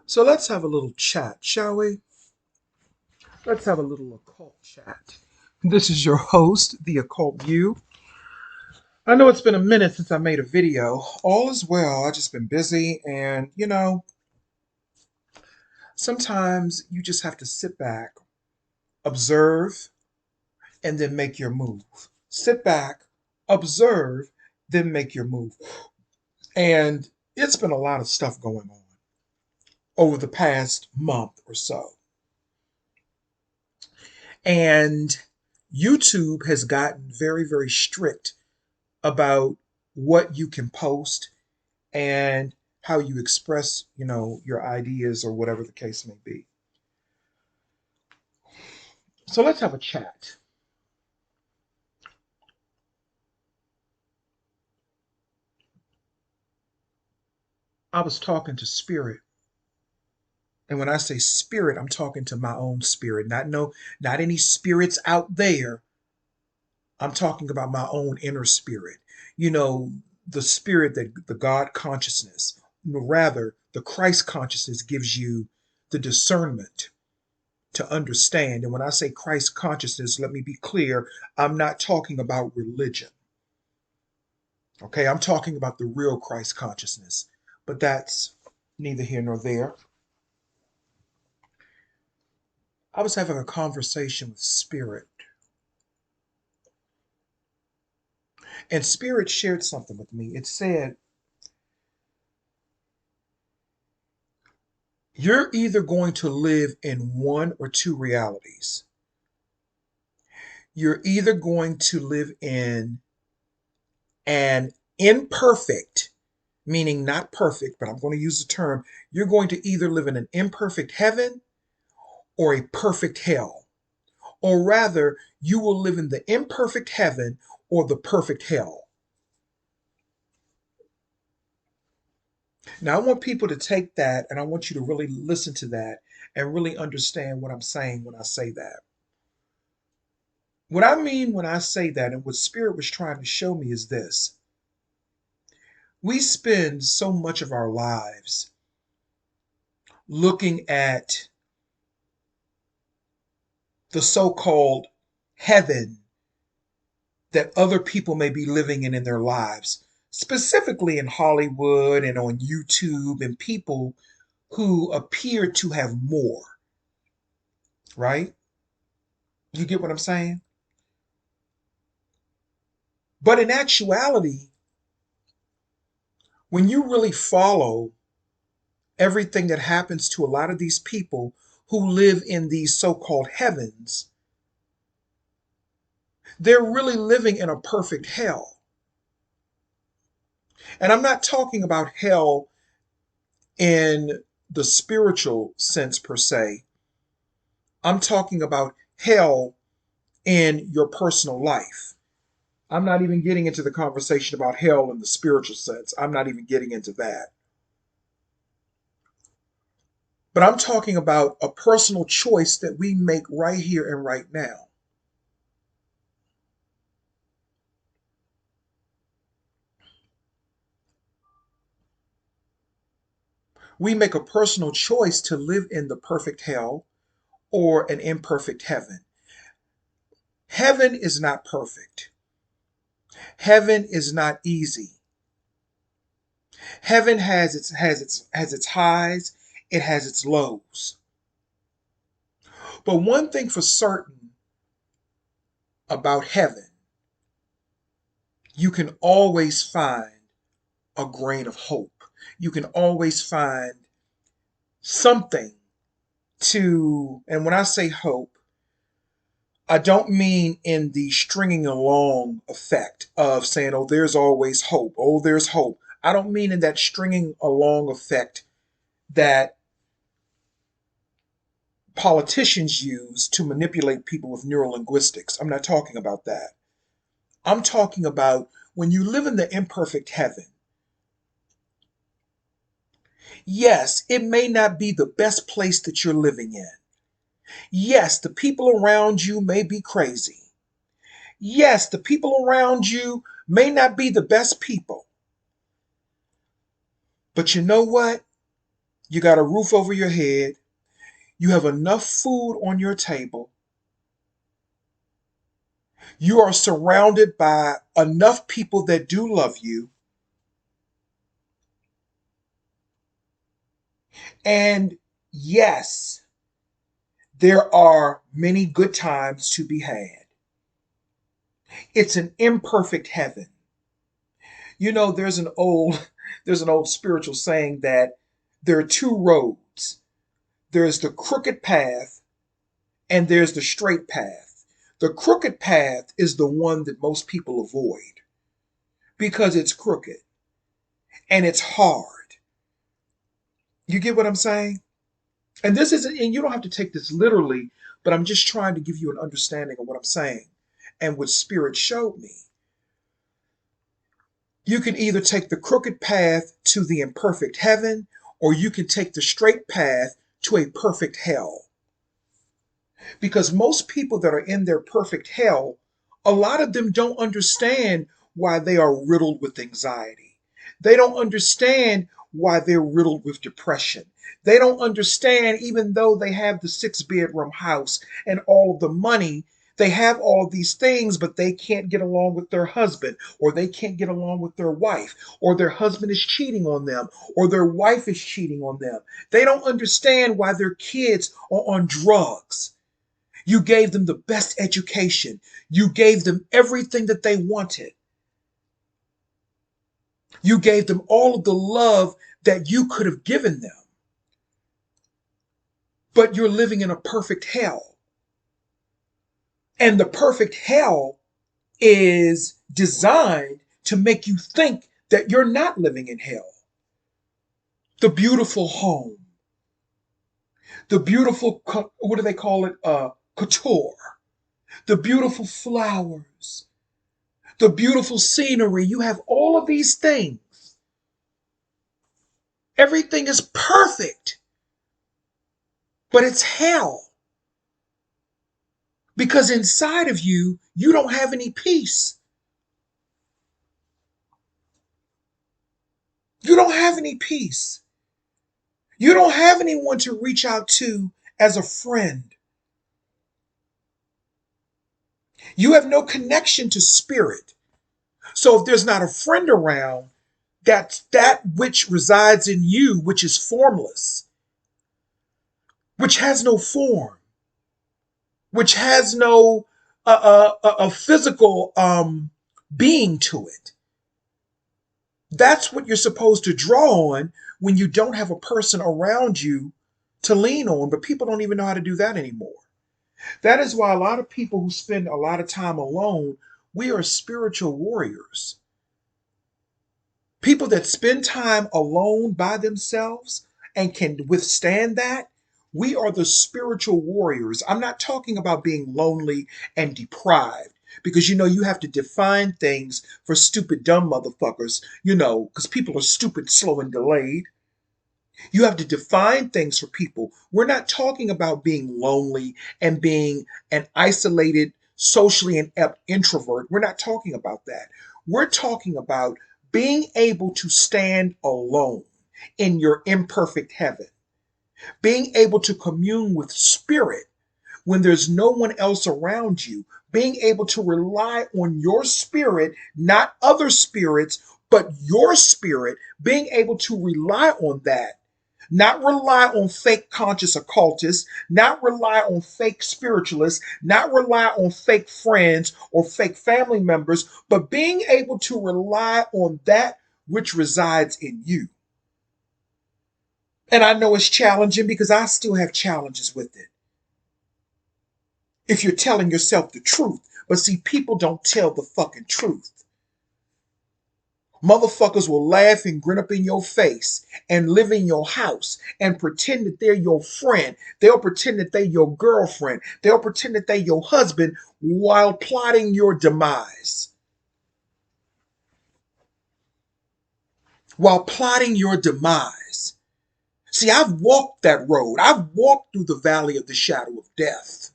So let's have a little chat, shall we? Let's have a little occult chat. This is your host, The Occult View. I know it's been a minute since I made a video. All is well. I've just been busy, and sometimes you just have to sit back, observe, and then make your move. Sit back, observe, then make your move. And it's been a lot of stuff going on over the past month or so. And YouTube has gotten very, very strict about what you can post and how you express, your ideas or whatever the case may be. So let's have a chat. I was talking to spirit, and when I say spirit, I'm talking to my own spirit, not any spirits out there. I'm talking about my own inner spirit. You know, the spirit that the God consciousness, rather the Christ consciousness gives you the discernment to understand. And when I say Christ consciousness, let me be clear, I'm not talking about religion. Okay, I'm talking about the real Christ consciousness. But that's neither here nor there. I was having a conversation with Spirit, and Spirit shared something with me. It said, you're either going to live in one or two realities. You're either going to live in an imperfect, meaning not perfect, but I'm going to use the term, you're going to either live in an imperfect heaven or a perfect hell. Or rather, you will live in the imperfect heaven or the perfect hell. Now, I want people to take that and I want you to really listen to that and really understand what I'm saying when I say that. What I mean when I say that and what Spirit was trying to show me is this: we spend so much of our lives looking at the so called heaven that other people may be living in their lives, specifically in Hollywood and on YouTube, and people who appear to have more, right? You get what I'm saying? But in actuality, when you really follow everything that happens to a lot of these people who live in these so called heavens, they're really living in a perfect hell. And I'm not talking about hell in the spiritual sense per se. I'm talking about hell in your personal life. I'm not even getting into the conversation about hell in the spiritual sense. I'm not even getting into that. But I'm talking about a personal choice that we make right here and right now. We make a personal choice to live in the perfect hell or an imperfect heaven. Heaven is not perfect. Heaven is not easy. Heaven has its highs, it has its lows. But one thing for certain about heaven, you can always find a grain of hope. You can always find something to, and when I say hope, I don't mean in the stringing along effect of saying, oh, there's always hope. Oh, there's hope. I don't mean in that stringing along effect that politicians use to manipulate people with neurolinguistics. I'm not talking about that. I'm talking about when you live in the imperfect heaven. Yes, it may not be the best place that you're living in. Yes, the people around you may be crazy. Yes, the people around you may not be the best people. But you know what? You got a roof over your head. You have enough food on your table. You are surrounded by enough people that do love you. And yes, there are many good times to be had. It's an imperfect heaven. You know, there's an old spiritual saying that there are two roads. There's the crooked path and there's the straight path. The crooked path is the one that most people avoid because it's crooked and it's hard. You get what I'm saying? And this isn't, and you don't have to take this literally, but I'm just trying to give you an understanding of what I'm saying and what Spirit showed me. You can either take the crooked path to the imperfect heaven, or you can take the straight path to a perfect hell. Because most people that are in their perfect hell, a lot of them don't understand why they are riddled with anxiety. They don't understand why they're riddled with depression. They don't understand, even though they have the 6 bedroom house and all of the money, they have all of these things, but they can't get along with their husband, or they can't get along with their wife, or their husband is cheating on them, or their wife is cheating on them. They don't understand why their kids are on drugs. You gave them the best education. You gave them everything that they wanted. You gave them all of the love that you could have given them. But you're living in a perfect hell. And the perfect hell is designed to make you think that you're not living in hell. The beautiful home, the beautiful, what do they call it? Couture, the beautiful flowers, the beautiful scenery. You have all of these things. Everything is perfect, but it's hell because inside of you, you don't have any peace. You don't have any peace. You don't have anyone to reach out to as a friend. You have no connection to spirit. So if there's not a friend around, that's that which resides in you, which is formless, which has no form, which has no a physical being to it. That's what you're supposed to draw on when you don't have a person around you to lean on, but people don't even know how to do that anymore. That is why a lot of people who spend a lot of time alone, we are spiritual warriors. People that spend time alone by themselves and can withstand that, we are the spiritual warriors. I'm not talking about being lonely and deprived because you have to define things for stupid, dumb motherfuckers, because people are stupid, slow, and delayed. You have to define things for people. We're not talking about being lonely and being an isolated, socially inept introvert. We're not talking about that. We're talking about being able to stand alone in your imperfect heaven, being able to commune with spirit when there's no one else around you, being able to rely on your spirit, not other spirits, but your spirit, being able to rely on that, not rely on fake conscious occultists, not rely on fake spiritualists, not rely on fake friends or fake family members, but being able to rely on that which resides in you. And I know it's challenging because I still have challenges with it. If you're telling yourself the truth. But see, people don't tell the fucking truth. Motherfuckers will laugh and grin up in your face and live in your house and pretend that they're your friend. They'll pretend that they're your girlfriend. They'll pretend that they're your husband while plotting your demise. While plotting your demise. See, I've walked that road. I've walked through the valley of the shadow of death.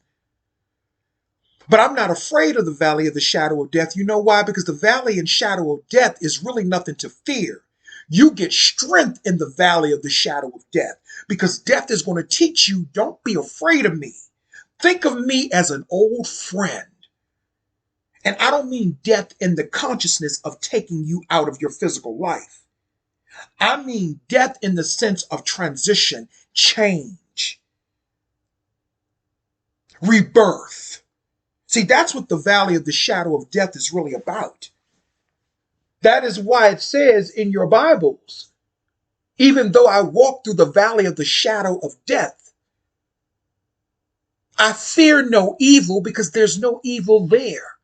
But I'm not afraid of the valley of the shadow of death. You know why? Because the valley and shadow of death is really nothing to fear. You get strength in the valley of the shadow of death because death is going to teach you, don't be afraid of me. Think of me as an old friend. And I don't mean death in the consciousness of taking you out of your physical life. I mean death in the sense of transition, change, rebirth. See, that's what the valley of the shadow of death is really about. That is why it says in your Bibles, even though I walk through the valley of the shadow of death, I fear no evil because there's no evil there.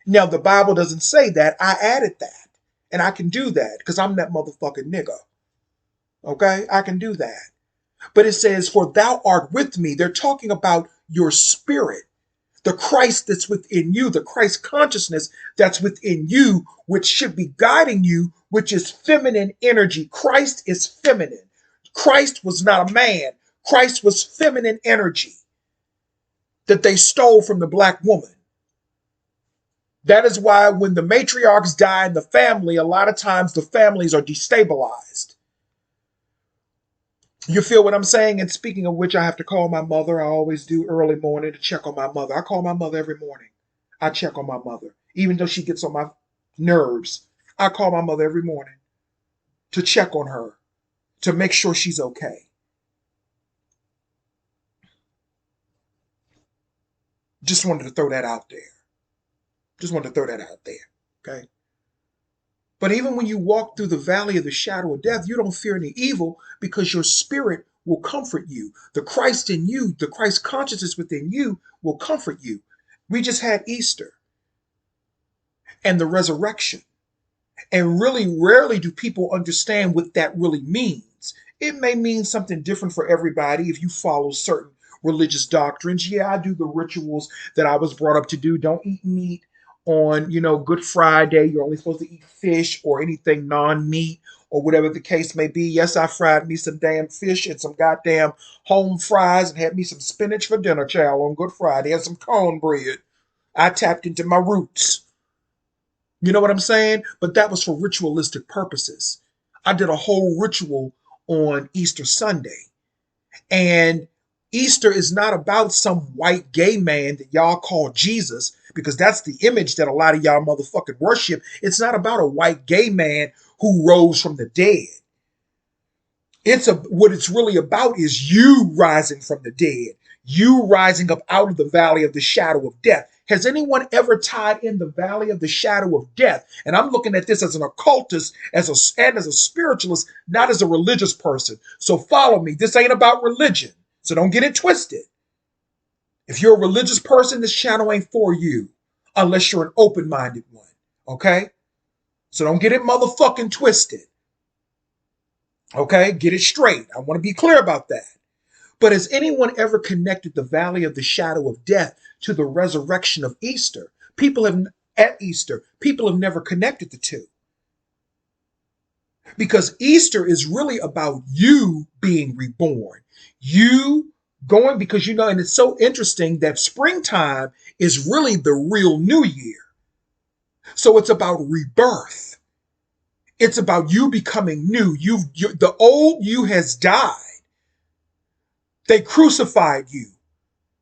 Now, the Bible doesn't say that. I added that. And I can do that because I'm that motherfucking nigga. Okay? I can do that. But it says, for thou art with me. They're talking about your spirit, the Christ that's within you, the Christ consciousness that's within you, which should be guiding you, which is feminine energy. Christ is feminine. Christ was not a man. Christ was feminine energy that they stole from the black woman. That is why when the matriarchs die in the family, a lot of times the families are destabilized. You feel what I'm saying? And speaking of which, I have to call my mother. I always do early morning to check on my mother. I call my mother every morning. I check on my mother. Even though she gets on my nerves, I call my mother every morning to check on her, to make sure she's okay. Just wanted to throw that out there. Just wanted to throw that out there. Okay? But even when you walk through the valley of the shadow of death, you don't fear any evil because your spirit will comfort you. The Christ in you, the Christ consciousness within you will comfort you. We just had Easter and the resurrection. And really rarely do people understand what that really means. It may mean something different for everybody if you follow certain religious doctrines. Yeah, I do the rituals that I was brought up to do. Don't eat meat on, Good Friday. You're only supposed to eat fish or anything non-meat or whatever the case may be. Yes, I fried me some damn fish and some goddamn home fries and had me some spinach for dinner, child, on Good Friday and some cornbread. I tapped into my roots. You know what I'm saying? But that was for ritualistic purposes. I did a whole ritual on Easter Sunday. And Easter is not about some white gay man that y'all call Jesus, because that's the image that a lot of y'all motherfucking worship. It's not about a white gay man who rose from the dead. What it's really about is you rising from the dead, you rising up out of the valley of the shadow of death. Has anyone ever tied in the valley of the shadow of death? And I'm looking at this as an occultist, and as a spiritualist, not as a religious person. So follow me. This ain't about religion. So don't get it twisted. If you're a religious person, this channel ain't for you, unless you're an open-minded one. Okay? So don't get it motherfucking twisted. Okay? Get it straight. I want to be clear about that. But has anyone ever connected the valley of the shadow of death to the resurrection of Easter? People have never connected the two. Because Easter is really about you being reborn. You going, because and it's so interesting that springtime is really the real new year. So it's about rebirth. It's about you becoming new. The old you has died. They crucified you,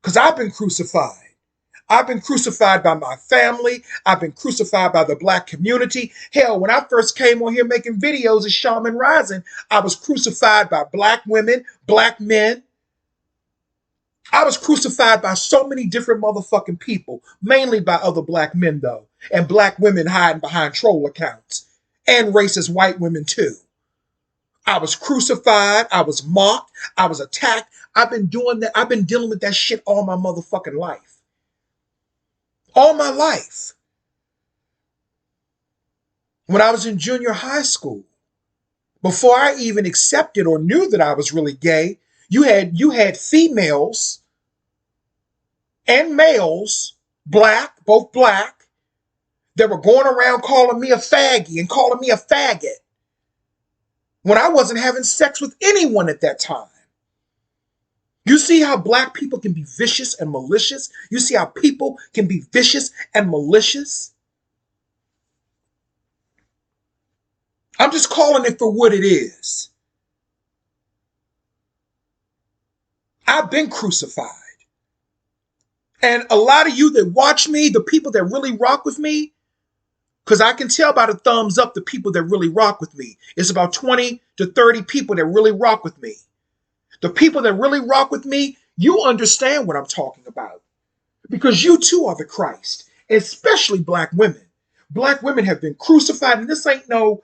because I've been crucified. I've been crucified by my family. I've been crucified by the black community. Hell, when I first came on here making videos at Shaman Rising, I was crucified by black women, black men. I was crucified by so many different motherfucking people, mainly by other black men, though, and black women hiding behind troll accounts, and racist white women, too. I was crucified. I was mocked. I was attacked. I've been doing that. I've been dealing with that shit all my motherfucking life. All my life. When I was in junior high school, before I even accepted or knew that I was really gay, you had females and males, both black, that were going around calling me a faggy and calling me a faggot when I wasn't having sex with anyone at that time. You see how black people can be vicious and malicious? You see how people can be vicious and malicious? I'm just calling it for what it is. I've been crucified. And a lot of you that watch me, the people that really rock with me, because I can tell by the thumbs up the people that really rock with me. It's about 20 to 30 people that really rock with me. The people that really rock with me, you understand what I'm talking about. Because you too are the Christ, especially black women. Black women have been crucified, and this ain't no,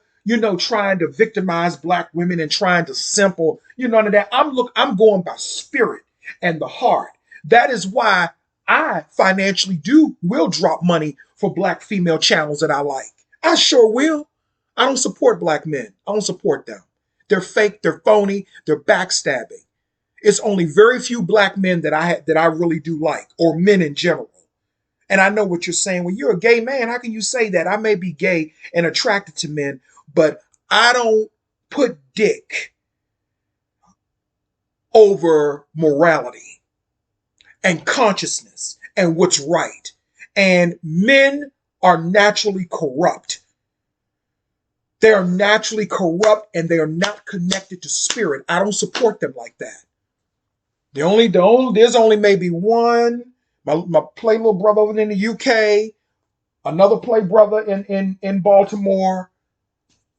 trying to victimize black women and trying to simple, none of that. I'm going by spirit and the heart. That is why I financially will drop money for black female channels that I like. I sure will. I don't support black men. I don't support them. They're fake, they're phony, they're backstabbing. It's only very few black men that I really do like, or men in general. And I know what you're saying. When you're a gay man, how can you say that? I may be gay and attracted to men, but I don't put dick over morality and consciousness and what's right. And men are naturally corrupt. They are naturally corrupt and they are not connected to spirit. I don't support them like that. There's only maybe one, my play little brother over in the UK, another play brother in Baltimore,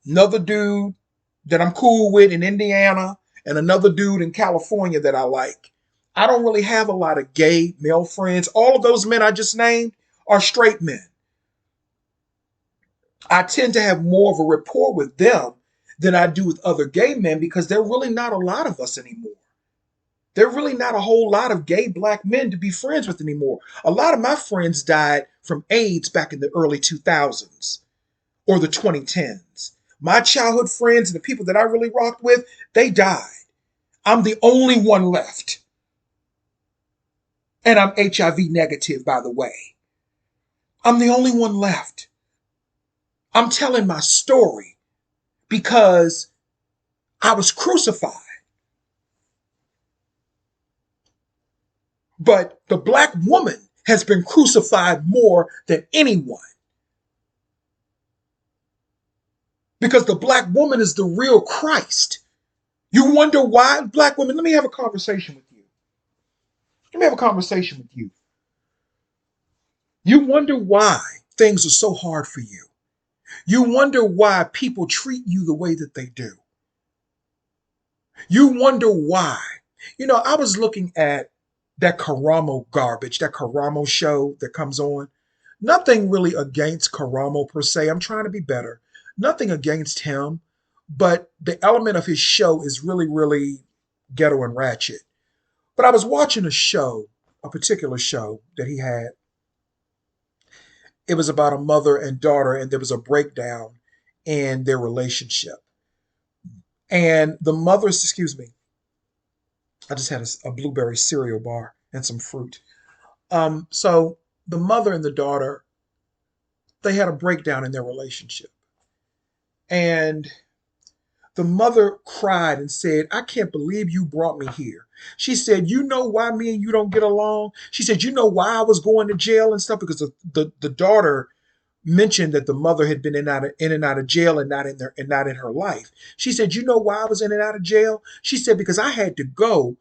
another dude that I'm cool with in Indiana, and another dude in California that I like. I don't really have a lot of gay male friends. All of those men I just named are straight men. I tend to have more of a rapport with them than I do with other gay men because there are really not a lot of us anymore. There are really not a whole lot of gay black men to be friends with anymore. A lot of my friends died from AIDS back in the early 2000s or the 2010s. My childhood friends and the people that I really rocked with, they died. I'm the only one left. And I'm HIV negative, by the way. I'm the only one left. I'm telling my story because I was crucified. But the black woman has been crucified more than anyone. Because the black woman is the real Christ. You wonder why black women, let me have a conversation with you. Let me have a conversation with you. You wonder why things are so hard for you. You wonder why people treat you the way that they do. You wonder why. I was looking at that Karamo garbage, that Karamo show that comes on. Nothing really against Karamo per se. I'm trying to be better. Nothing against him, but the element of his show is really, really ghetto and ratchet. But I was watching a particular show that he had. It was about a mother and daughter, and there was a breakdown in their relationship. And the mother's, excuse me, I just had a blueberry cereal bar and some fruit. So the mother and the daughter, they had a breakdown in their relationship. And the mother cried and said, I can't believe you brought me here. She said, you know why me and you don't get along? She said, you know why I was going to jail and stuff? Because the daughter mentioned that the mother had been in and out of jail and not in her life. She said, you know why I was in and out of jail? She said, because I had to go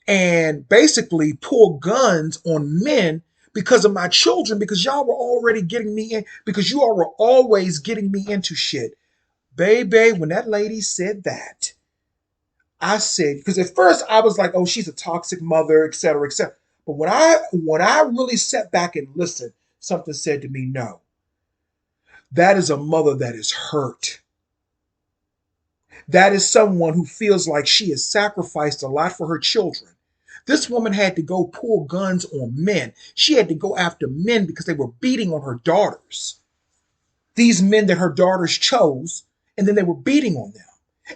and basically pull guns on men because of my children, because y'all were already getting me in, because you all were always getting me into shit. Baby, when that lady said that, I said, because at first I was like, oh, she's a toxic mother, et cetera, et cetera. But when I really sat back and listened, something said to me, no, that is a mother that is hurt. That is someone who feels like she has sacrificed a lot for her children. This woman had to go pull guns on men. She had to go after men because they were beating on her daughters. These men that her daughters chose, and then they were beating on them.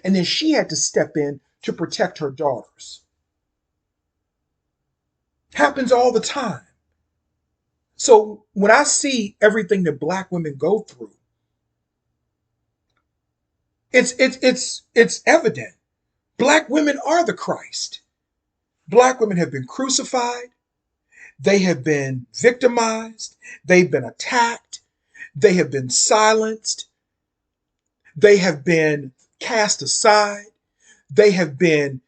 And then she had to step in to protect her daughters. Happens all the time. So when I see everything that black women go through, it's evident. Black women are the Christ. Black women have been crucified. They have been victimized. They've been attacked. They have been silenced. They have been cast aside. They have been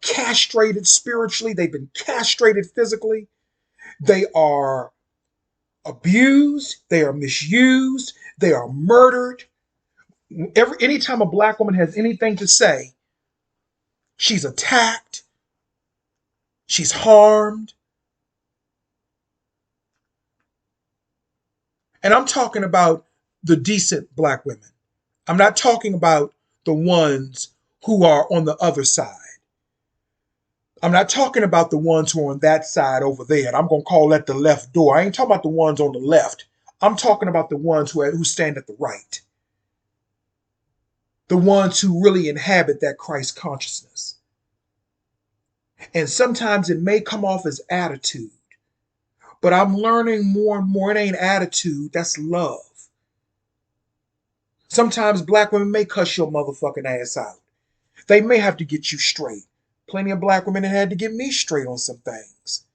castrated spiritually. They've been castrated physically. They are abused. They are misused. They are murdered. Anytime a black woman has anything to say, she's attacked. She's harmed. And I'm talking about the decent black women. I'm not talking about the ones who are on the other side. I'm not talking about the ones who are on that side over there. And I'm going to call that the left door. I ain't talking about the ones on the left. I'm talking about the ones who stand at the right. The ones who really inhabit that Christ consciousness. And sometimes it may come off as attitude, but I'm learning more and more it ain't attitude, that's love. Sometimes black women may cuss your motherfucking ass out. They may have to get you straight. Plenty of black women that had to get me straight on some things.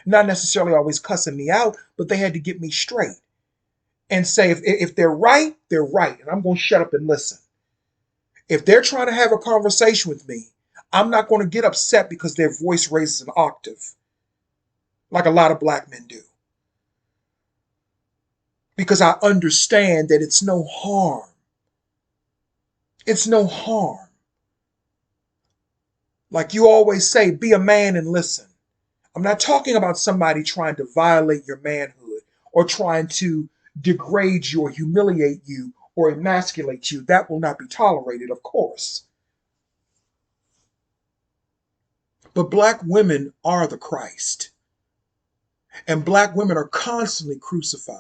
Not necessarily always cussing me out, but they had to get me straight and say, if they're right, they're right. And I'm going to shut up and listen. If they're trying to have a conversation with me, I'm not going to get upset because their voice raises an octave, like a lot of black men do. Because I understand that it's no harm. It's no harm. Like you always say, be a man and listen. I'm not talking about somebody trying to violate your manhood or trying to degrade you or humiliate you or emasculate you. That will not be tolerated, of course. But black women are the Christ. And black women are constantly crucified.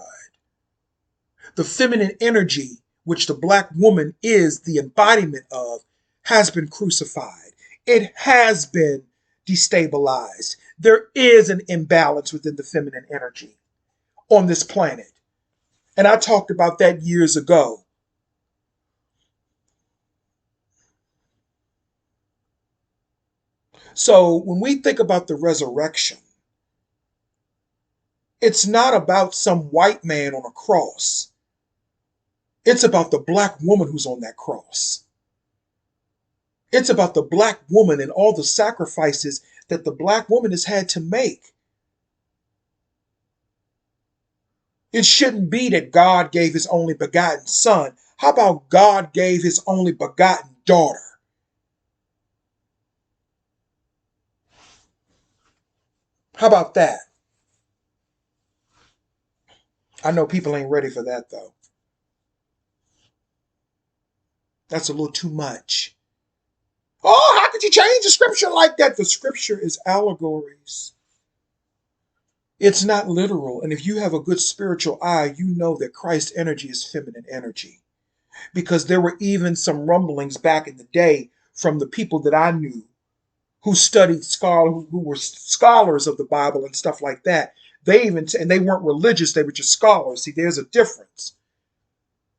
The feminine energy, which the black woman is the embodiment of, has been crucified. It has been destabilized. There is an imbalance within the feminine energy on this planet. And I talked about that years ago. So when we think about the resurrection, it's not about some white man on a cross. It's about the black woman who's on that cross. It's about the black woman and all the sacrifices that the black woman has had to make. It shouldn't be that God gave his only begotten son. How about God gave his only begotten daughter? How about that? I know people ain't ready for that though. That's a little too much. Oh, how could you change the scripture like that? The scripture is allegories. It's not literal. And if you have a good spiritual eye, you know that Christ's energy is feminine energy. Because there were even some rumblings back in the day from the people that I knew who studied who were scholars of the Bible and stuff like that. And they weren't religious, they were just scholars. See, there's a difference.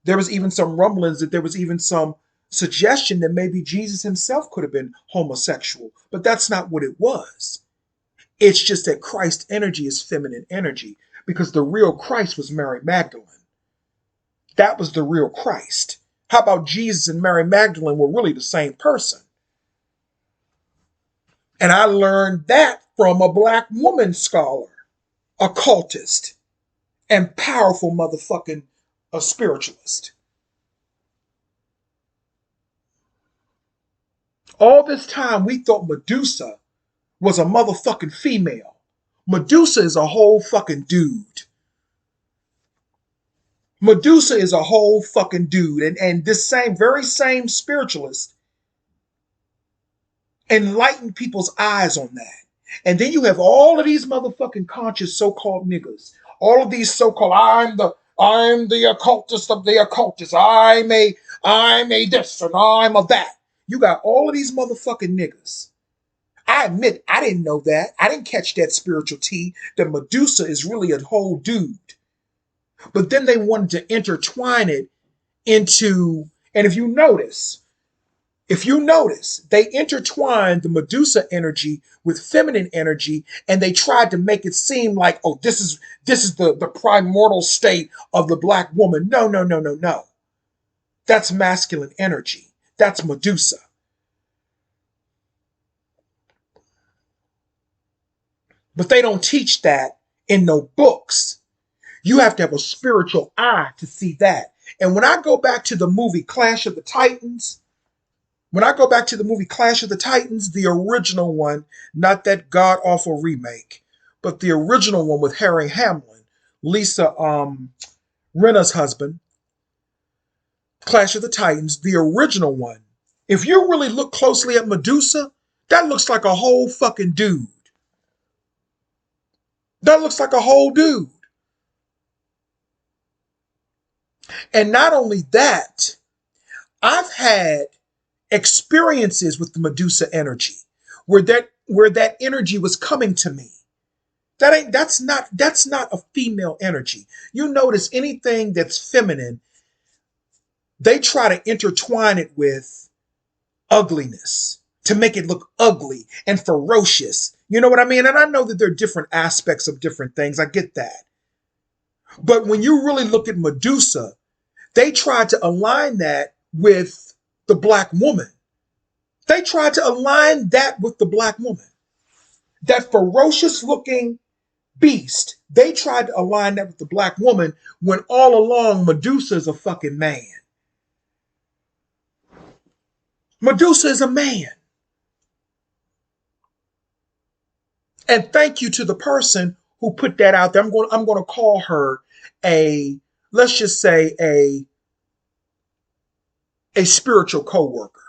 There was even some rumblings that there was even some suggestion that maybe Jesus himself could have been homosexual, but that's not what it was. It's just that Christ's energy is feminine energy because the real Christ was Mary Magdalene. That was the real Christ. How about Jesus and Mary Magdalene were really the same person? And I learned that from a black woman scholar, occultist, and powerful motherfucking spiritualist. All this time we thought Medusa was a motherfucking female. Medusa is a whole fucking dude. Medusa is a whole fucking dude. And this very same spiritualist enlightened people's eyes on that. And then you have all of these motherfucking conscious so-called niggas. All of these so-called, I'm the occultist of the occultists. I'm a this and I'm a that. You got all of these motherfucking niggas. I admit, I didn't know that. I didn't catch that spiritual tea that Medusa is really a whole dude. But then they wanted to intertwine it into, and if you notice, they intertwined the Medusa energy with feminine energy, and they tried to make it seem like, oh, this is the primordial state of the black woman. No, no, no, no, no. That's masculine energy. That's Medusa. But they don't teach that in no books. You have to have a spiritual eye to see that. And when I go back to the movie Clash of the Titans, the original one, not that god awful remake, but the original one with Harry Hamlin, Lisa Rinna's husband, Clash of the Titans, the original one. If you really look closely at Medusa, that looks like a whole fucking dude. That looks like a whole dude. And not only that, I've had experiences with the Medusa energy where that energy was coming to me. That's not a female energy. You notice anything that's feminine, they try to intertwine it with ugliness to make it look ugly and ferocious. You know what I mean? And I know that there are different aspects of different things. I get that. But when you really look at Medusa, they tried to align that with the black woman. They tried to align that with the black woman. That ferocious looking beast, they tried to align that with the black woman when all along Medusa is a fucking man. Medusa is a man. And thank you to the person who put that out there. I'm going to call her let's just say a spiritual co-worker.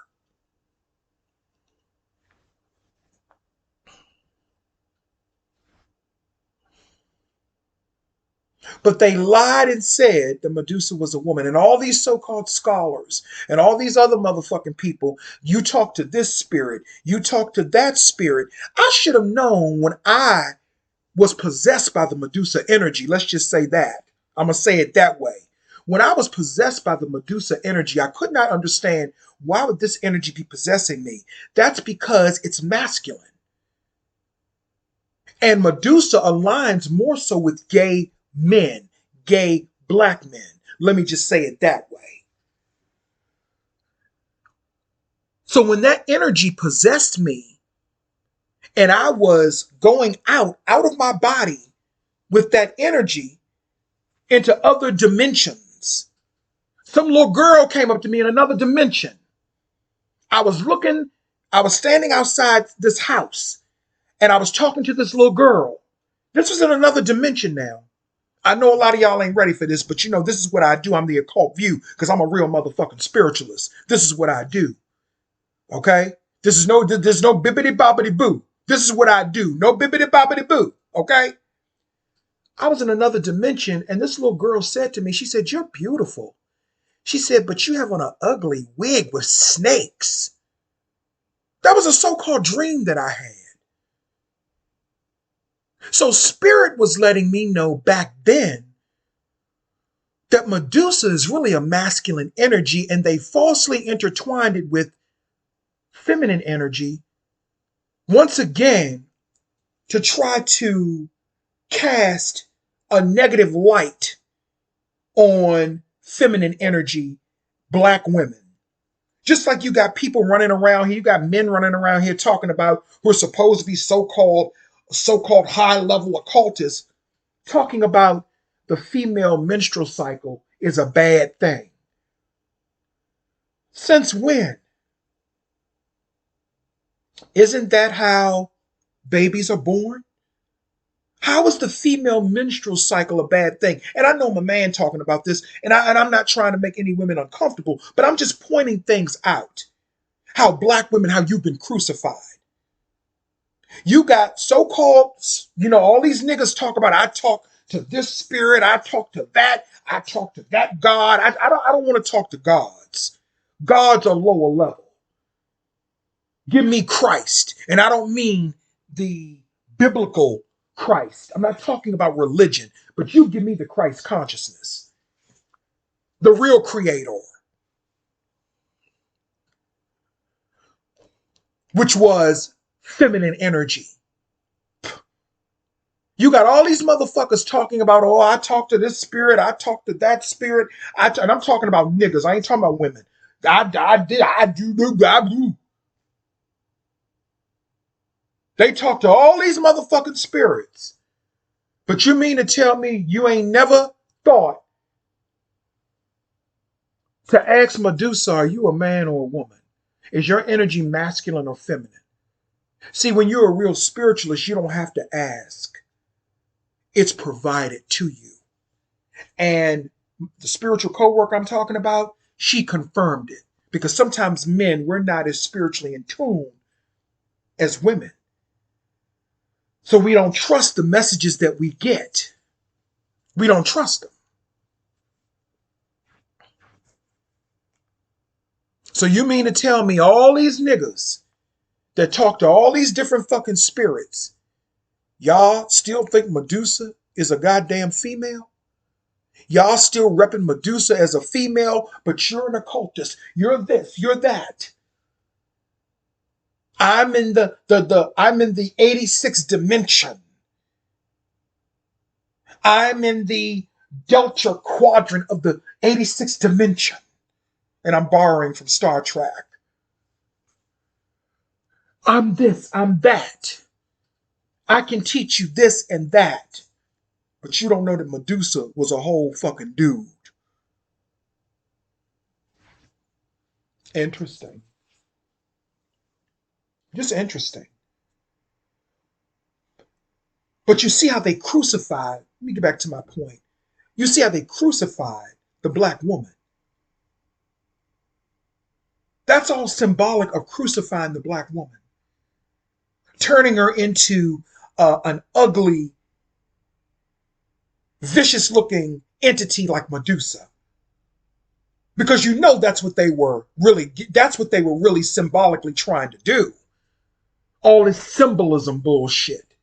But they lied and said that Medusa was a woman. And all these so-called scholars and all these other motherfucking people, you talk to this spirit, you talk to that spirit. I should have known when I was possessed by the Medusa energy. Let's just say that. I'm going to say it that way. When I was possessed by the Medusa energy, I could not understand why would this energy be possessing me. That's because it's masculine. And Medusa aligns more so with gay men, gay black men. Let me just say it that way. So when that energy possessed me and I was going out of my body with that energy into other dimensions, some little girl came up to me in another dimension. I was standing outside this house and I was talking to this little girl. This was in another dimension now. I know a lot of y'all ain't ready for this, but this is what I do. I'm the occult view because I'm a real motherfucking spiritualist. This is what I do. Okay? There's no bibbity bobbity boo. This is what I do. No bibbity bobbity boo. Okay? I was in another dimension and this little girl said to me, she said, "You're beautiful." She said, "But you have on an ugly wig with snakes." That was a so-called dream that I had. So spirit was letting me know back then that Medusa is really a masculine energy and they falsely intertwined it with feminine energy, once again, to try to cast a negative light on feminine energy, black women. Just like you got people running around here, you got men running around here talking about who are supposed to be so-called high-level occultists, talking about the female menstrual cycle is a bad thing. Since when? Isn't that how babies are born? How is the female menstrual cycle a bad thing? And I know I'm a man talking about this, and I'm not trying to make any women uncomfortable, but I'm just pointing things out. How black women, how you've been crucified. You got so-called, all these niggas talk about, I talk to this spirit, I talk to that God. I don't want to talk to gods. Gods are lower level. Give me Christ. And I don't mean the biblical Christ. I'm not talking about religion, but you give me the Christ consciousness. The real creator. Which was feminine energy. You got all these motherfuckers talking about, oh, I talk to this spirit, I talk to that spirit, and I'm talking about niggas. I ain't talking about women. I do. They talk to all these motherfucking spirits. But you mean to tell me you ain't never thought to ask Medusa, are you a man or a woman? Is your energy masculine or feminine? See, when you're a real spiritualist, you don't have to ask. It's provided to you. And the spiritual co-worker I'm talking about, she confirmed it. Because sometimes men, we're not as spiritually in tune as women. So we don't trust the messages that we get. We don't trust them. So you mean to tell me all these niggas that talk to all these different fucking spirits, y'all still think Medusa is a goddamn female? Y'all still repping Medusa as a female, but you're an occultist. You're this, you're that. I'm in the 86th dimension. I'm in the Delta quadrant of the 86th dimension. And I'm borrowing from Star Trek. I'm this, I'm that. I can teach you this and that. But you don't know that Medusa was a whole fucking dude. Interesting. Just interesting. But you see how they crucified, let me get back to my point. You see how they crucified the black woman. That's all symbolic of crucifying the black woman, turning her into an ugly, vicious looking entity like Medusa. Because you know that's what they were really symbolically trying to do. All this symbolism bullshit.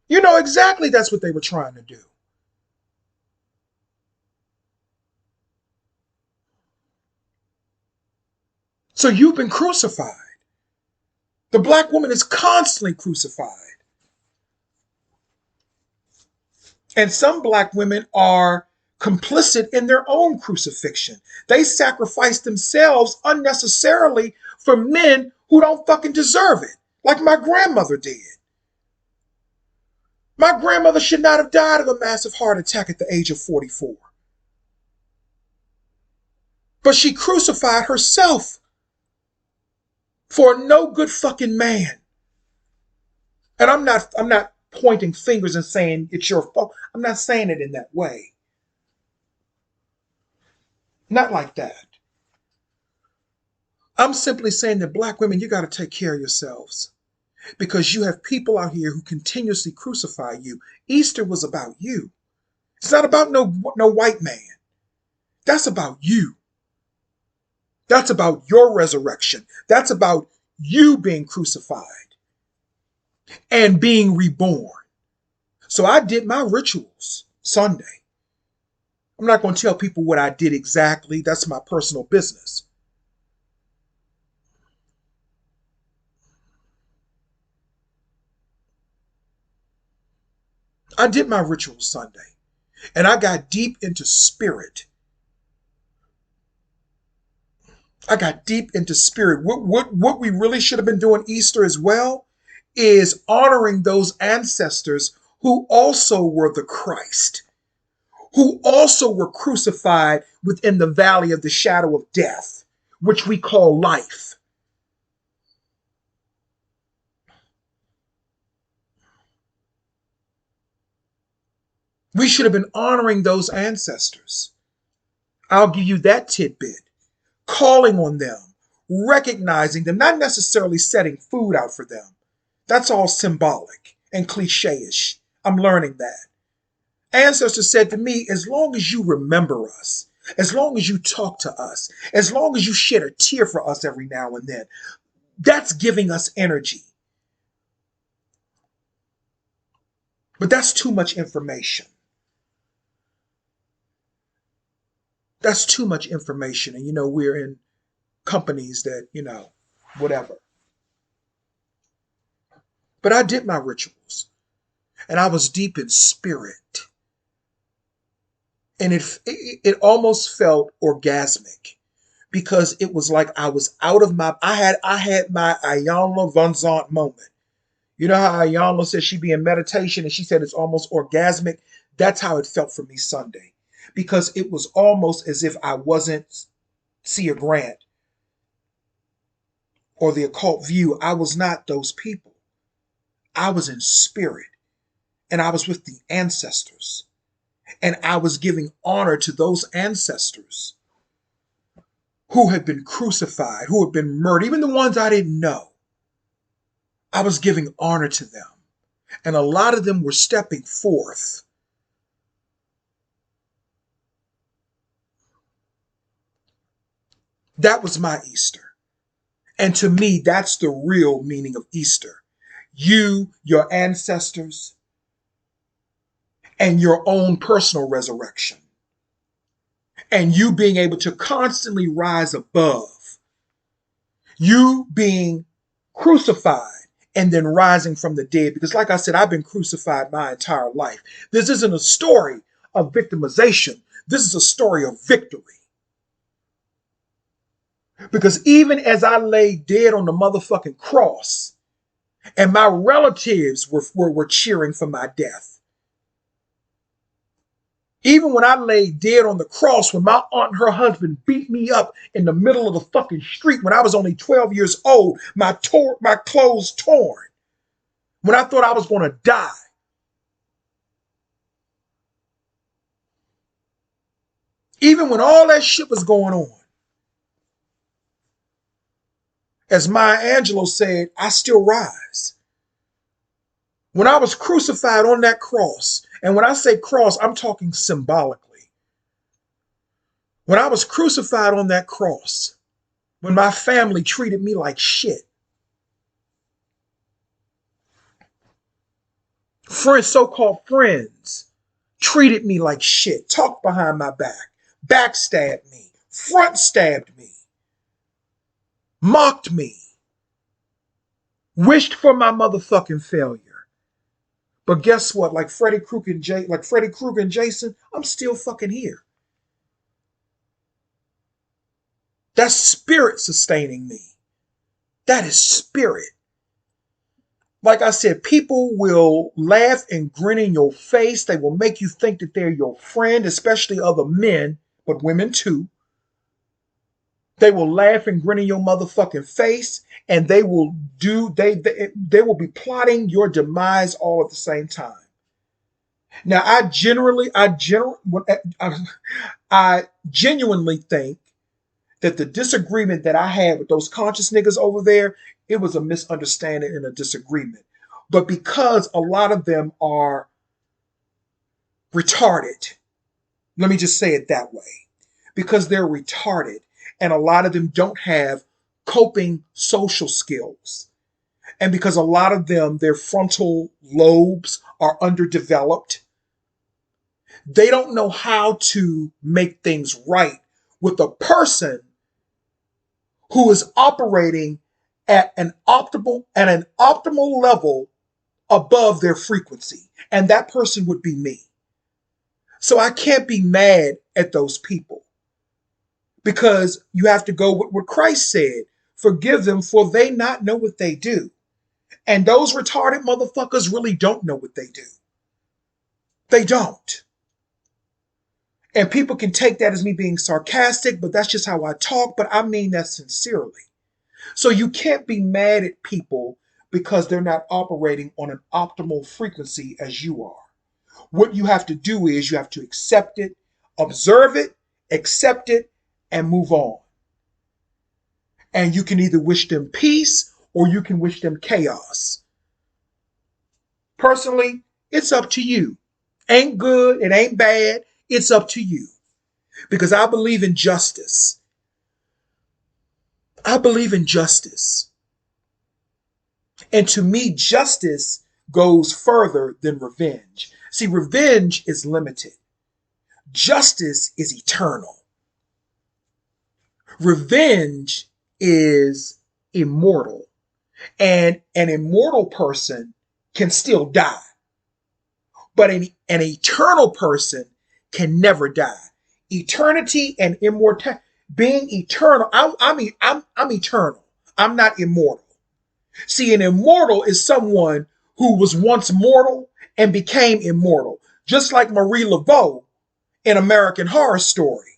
You know exactly that's what they were trying to do. So you've been crucified. The black woman is constantly crucified. And some black women are complicit in their own crucifixion. They sacrifice themselves unnecessarily for men who don't fucking deserve it, like my grandmother did. My grandmother should not have died of a massive heart attack at the age of 44. But she crucified herself for no good fucking man. And I'm not pointing fingers and saying it's your fault. I'm not saying it in that way. Not like that. I'm simply saying that black women, you got to take care of yourselves because you have people out here who continuously crucify you. Easter was about you. It's not about no white man. That's about you. That's about your resurrection. That's about you being crucified and being reborn. So I did my rituals Sunday. I'm not going to tell people what I did exactly. That's my personal business. I did my rituals Sunday and I got deep into spirit. I got deep into spirit. What we really should have been doing Easter as well is honoring those ancestors who also were the Christ, who also were crucified within the valley of the shadow of death, which we call life. We should have been honoring those ancestors. I'll give you that tidbit. Calling on them, recognizing them, not necessarily setting food out for them. That's all symbolic and cliche-ish. I'm learning that. Ancestors said to me, as long as you remember us, as long as you talk to us, as long as you shed a tear for us every now and then, that's giving us energy. But that's too much information. That's too much information. And, we're in companies that, whatever. But I did my rituals. and I was deep in spirit. And it almost felt orgasmic because it was like I was out of my I had my Iyanla Vanzant moment. You know how Iyanla said she'd be in meditation and she said it's almost orgasmic? That's how it felt for me Sunday. Because it was almost as if I wasn't Sia Grant or the occult view. I was not those people. I was in spirit and I was with the ancestors. And I was giving honor to those ancestors who had been crucified, who had been murdered, even the ones I didn't know. I was giving honor to them. And a lot of them were stepping forth. That was my Easter. And to me, that's the real meaning of Easter. You, your ancestors, and your own personal resurrection. And you being able to constantly rise above. You being crucified and then rising from the dead. Because like I said, I've been crucified my entire life. This isn't a story of victimization. This is a story of victory. Because even as I lay dead on the motherfucking cross, and my relatives were cheering for my death. Even when I lay dead on the cross, when my aunt and her husband beat me up in the middle of the fucking street when I was only 12 years old, my clothes torn, when I thought I was going to die. Even when all that shit was going on, as Maya Angelou said, I still rise. When I was crucified on that cross, and when I say cross, I'm talking symbolically. When I was crucified on that cross, when my family treated me like shit, friends, so-called friends, treated me like shit, talked behind my back, backstabbed me, front stabbed me, mocked me, wished for my motherfucking failure. But guess what? Like Freddy Krueger and Jason, I'm still fucking here. That's spirit sustaining me. That is spirit. Like I said, people will laugh and grin in your face. They will make you think that they're your friend, especially other men, but women too. They will laugh and grin in your motherfucking face, and they will be plotting your demise all at the same time. Now, I genuinely think that the disagreement that I had with those conscious niggas over there, it was a misunderstanding and a disagreement. But because a lot of them are retarded, let me just say it that way, because they're retarded and a lot of them don't have coping social skills. And because a lot of them, their frontal lobes are underdeveloped, they don't know how to make things right with a person who is operating at an optimal level above their frequency. And that person would be me. So I can't be mad at those people because you have to go with what Christ said. Forgive them for they not know what they do. And those retarded motherfuckers really don't know what they do. They don't. And people can take that as me being sarcastic, but that's just how I talk. But I mean that sincerely. So you can't be mad at people because they're not operating on an optimal frequency as you are. What you have to do is you have to accept it, observe it, accept it, and move on. And you can either wish them peace or you can wish them chaos. Personally, it's up to you. Ain't good, it ain't bad, it's up to you. Because I believe in justice. I believe in justice. And to me, justice goes further than revenge. See, revenge is limited. Justice is eternal. Revenge is immortal. And an immortal person can still die. But an eternal person can never die. Eternity and immortality, being eternal. I'm eternal. I'm not immortal. See, an immortal is someone who was once mortal and became immortal, just like Marie Laveau in American Horror Story.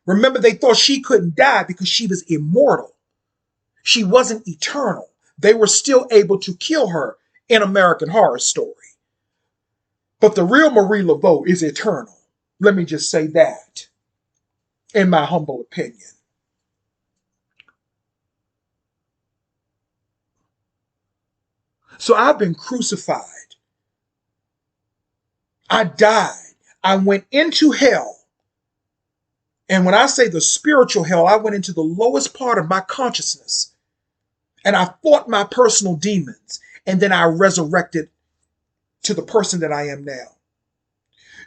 Remember, they thought she couldn't die because she was immortal. She wasn't eternal. They were still able to kill her in American Horror Story. But the real Marie Laveau is eternal. Let me just say that, in my humble opinion. So I've been crucified. I died. I went into hell. And when I say the spiritual hell, I went into the lowest part of my consciousness. And I fought my personal demons. And then I resurrected to the person that I am now.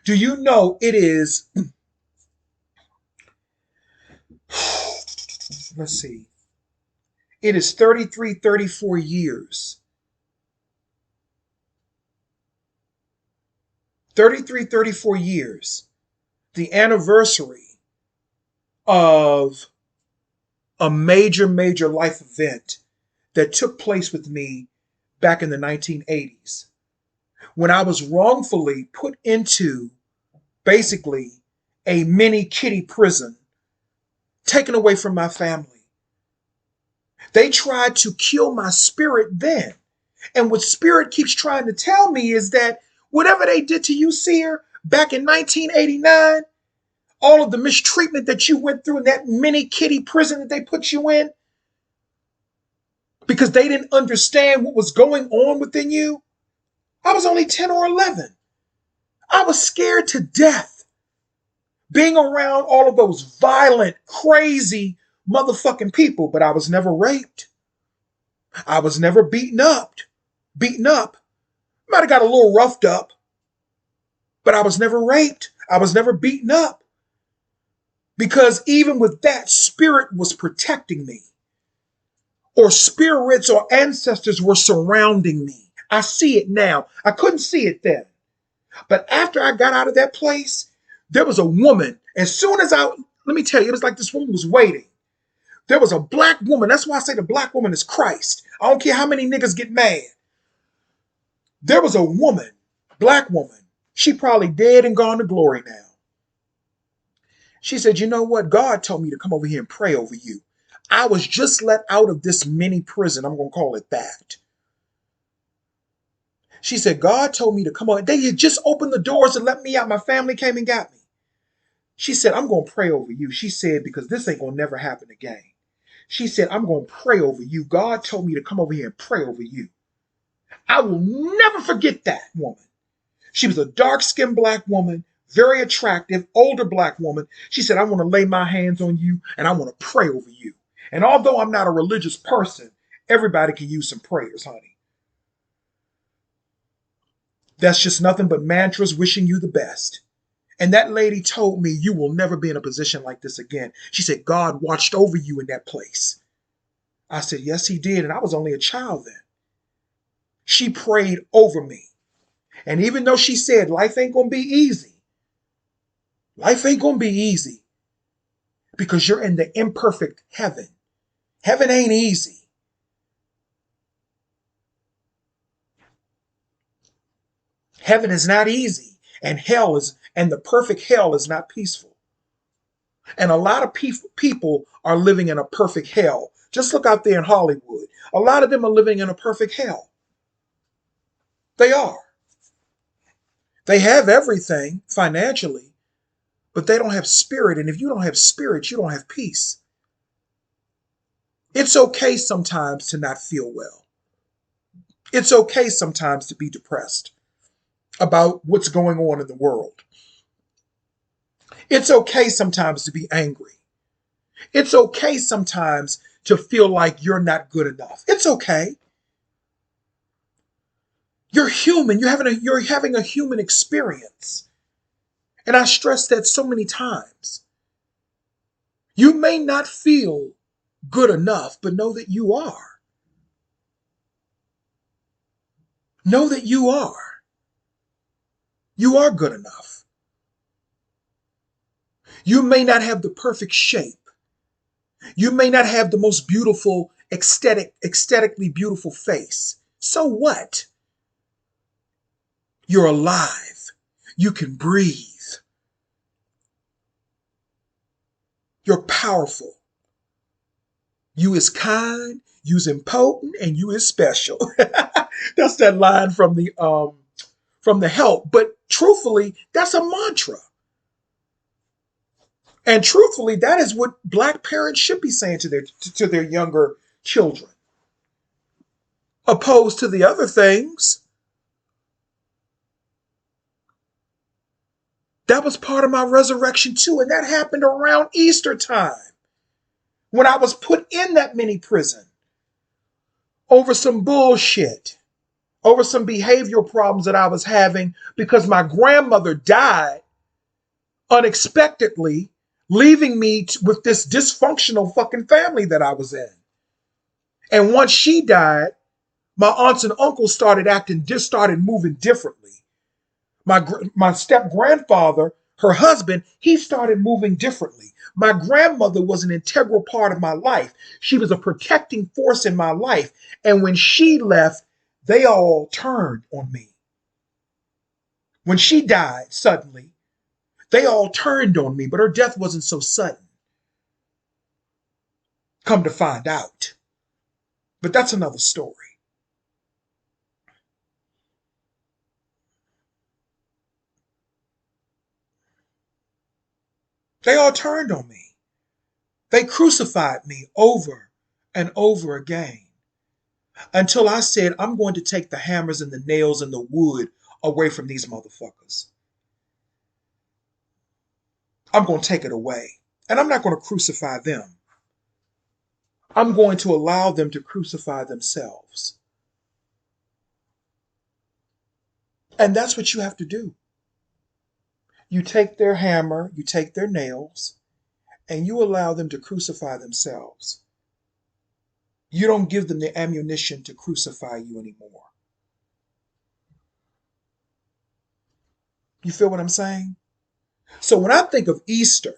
Do you know it is, let's see, it is 33, 34 years. 33, 34 years. The anniversary of a major, major life event that took place with me back in the 1980s, when I was wrongfully put into basically a mini kiddie prison, taken away from my family. They tried to kill my spirit then. And what spirit keeps trying to tell me is that whatever they did to you, Seer, back in 1989, all of the mistreatment that you went through in that mini kiddie prison that they put you in, because they didn't understand what was going on within you. I was only 10 or 11. I was scared to death being around all of those violent, crazy motherfucking people, but I was never raped. I was never beaten up. Might have got a little roughed up, but I was never raped. I was never beaten up. Because even with that, spirit was protecting me. Or spirits or ancestors were surrounding me. I see it now. I couldn't see it then. But after I got out of that place, there was a woman. As soon as let me tell you, it was like this woman was waiting. There was a black woman. That's why I say the black woman is Christ. I don't care how many niggas get mad. There was a woman, black woman. She probably dead and gone to glory now. She said, you know what? God told me to come over here and pray over you. I was just let out of this mini prison. I'm going to call it that. She said, God told me to come on. They had just opened the doors and let me out. My family came and got me. She said, I'm going to pray over you. She said, because this ain't going to never happen again. She said, I'm going to pray over you. God told me to come over here and pray over you. I will never forget that woman. She was a dark-skinned black woman, very attractive, older black woman. She said, I want to lay my hands on you and I want to pray over you. And although I'm not a religious person, everybody can use some prayers, honey. That's just nothing but mantras wishing you the best. And that lady told me, you will never be in a position like this again. She said, God watched over you in that place. I said, yes, he did. And I was only a child then. She prayed over me. And even though she said life ain't going to be easy, life ain't going to be easy because you're in the imperfect heaven. Heaven ain't easy. Heaven is not easy, and the perfect hell is not peaceful. And a lot of people are living in a perfect hell. Just look out there in Hollywood. A lot of them are living in a perfect hell. They are. They have everything financially, but they don't have spirit. And if you don't have spirit, you don't have peace. It's okay sometimes to not feel well. It's okay sometimes to be depressed about what's going on in the world. It's okay sometimes to be angry. It's okay sometimes to feel like you're not good enough. It's okay. You're human. You're having a human experience. And I stress that so many times. You may not feel good enough, but know that you are. Know that you are. You are good enough. You may not have the perfect shape. You may not have the most beautiful, aesthetically beautiful face. So what? You're alive. You can breathe. You're powerful. You is kind, you's impotent, and you is special. That's that line from the Help. But truthfully, that's a mantra. And truthfully, that is what black parents should be saying to their younger children. Opposed to the other things. That was part of my resurrection too, and that happened around Easter time when I was put in that mini prison over some bullshit, over some behavioral problems that I was having because my grandmother died unexpectedly, leaving me with this dysfunctional fucking family that I was in. And once she died, my aunts and uncles started moving differently. My step grandfather, her husband, he started moving differently. My grandmother was an integral part of my life. She was a protecting force in my life. And when she left, they all turned on me. When she died suddenly, they all turned on me, but her death wasn't so sudden. Come to find out. But that's another story. They all turned on me. They crucified me over and over again until I said, I'm going to take the hammers and the nails and the wood away from these motherfuckers. I'm going to take it away. And I'm not going to crucify them. I'm going to allow them to crucify themselves. And that's what you have to do. You take their hammer, you take their nails, and you allow them to crucify themselves. You don't give them the ammunition to crucify you anymore. You feel what I'm saying? So when I think of Easter,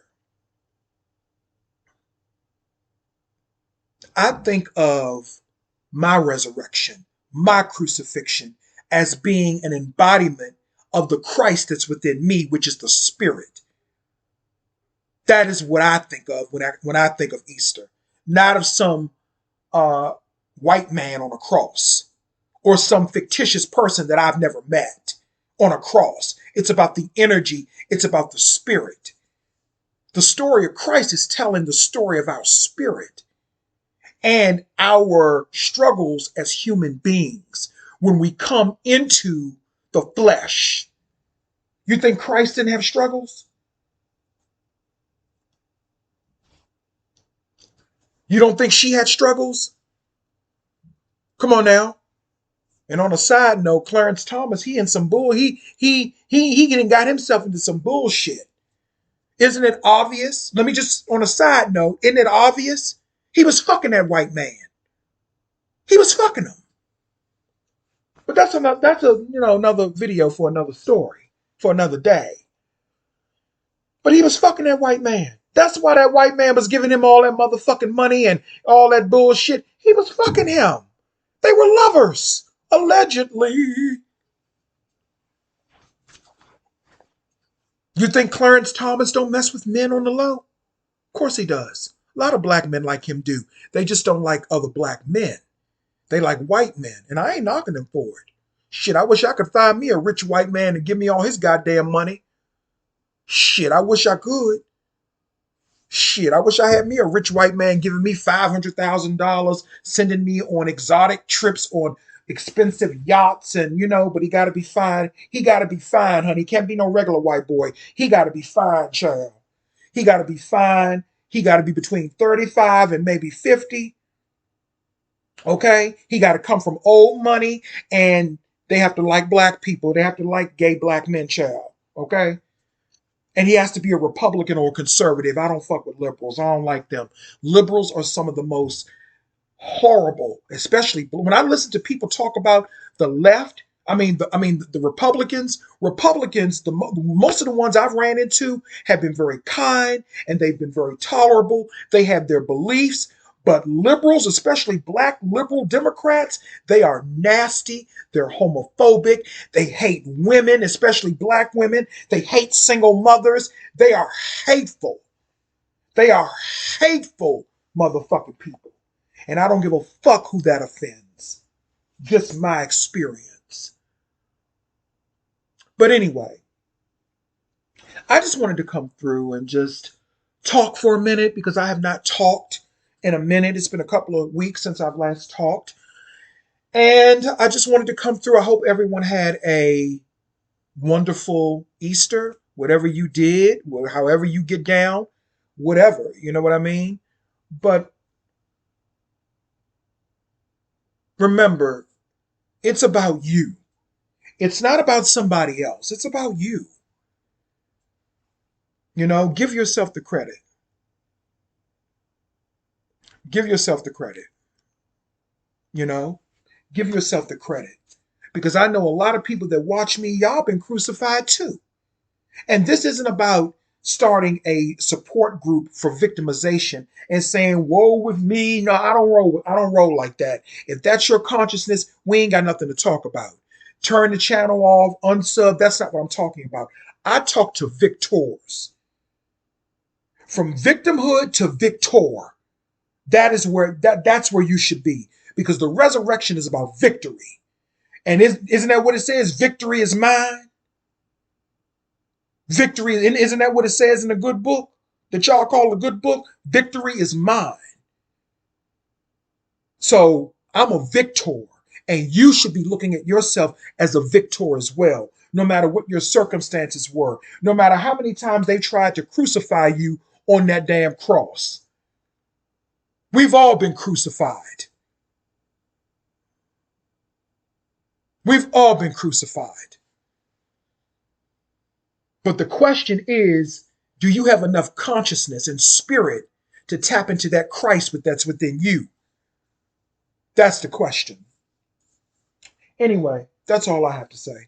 I think of my resurrection, my crucifixion, as being an embodiment of the Christ that's within me, which is the Spirit. That is what I think of when I think of Easter, not of some uh, white man on a cross or some fictitious person that I've never met on a cross. It's about the energy. It's about the Spirit. The story of Christ is telling the story of our spirit and our struggles as human beings when we come into the flesh. You think Christ didn't have struggles? You don't think she had struggles? Come on now. And on a side note, Clarence Thomas, he in some bull. He getting got himself into some bullshit. Isn't it obvious? Let me just on a side note, isn't it obvious? He was fucking that white man. He was fucking him. But another video for another story, for another day. But he was fucking that white man. That's why that white man was giving him all that motherfucking money and all that bullshit. He was fucking him. They were lovers, allegedly. You think Clarence Thomas don't mess with men on the low? Of course he does. A lot of black men like him do. They just don't like other black men. They like white men, and I ain't knocking them for it. Shit, I wish I could find me a rich white man to give me all his goddamn money. Shit, I wish I could. Shit, I wish I had me a rich white man giving me $500,000, sending me on exotic trips on expensive yachts, and but he got to be fine. He got to be fine, honey. He can't be no regular white boy. He got to be fine, child. He got to be fine. He got to be between 35 and maybe 50. Okay? He got to come from old money, and they have to like black people. They have to like gay black men, child. Okay? And he has to be a Republican or a conservative. I don't fuck with liberals. I don't like them. Liberals are some of the most horrible, especially when I listen to people talk about the left. The Republicans, most of the ones I've ran into have been very kind and they've been very tolerable. They have their beliefs, but liberals, especially black liberal Democrats, they are nasty. They're homophobic. They hate women, especially black women. They hate single mothers. They are hateful. They are hateful motherfucking people. And I don't give a fuck who that offends. Just my experience. But anyway, I just wanted to come through and just talk for a minute because I have not talked in a minute. It's been a couple of weeks since I've last talked. And I just wanted to come through. I hope everyone had a wonderful Easter, whatever you did, however you get down, whatever, you know what I mean? But remember, it's about you. It's not about somebody else. It's about you. Give yourself the credit. Give yourself the credit. You know, give yourself the credit. Because I know a lot of people that watch me, y'all been crucified too. And this isn't about starting a support group for victimization and saying, woe with me. No, I don't roll like that. If that's your consciousness, we ain't got nothing to talk about. Turn the channel off, unsub. That's not what I'm talking about. I talk to victors. From victimhood to victor. That's where you should be. Because the resurrection is about victory. And isn't that what it says? Victory is mine. Victory, and isn't that what it says in the good book that y'all call a good book? Victory is mine. So I'm a victor, and you should be looking at yourself as a victor as well, no matter what your circumstances were, no matter how many times they tried to crucify you on that damn cross. We've all been crucified. We've all been crucified. But the question is, do you have enough consciousness and spirit to tap into that Christ that's within you? That's the question. Anyway, that's all I have to say.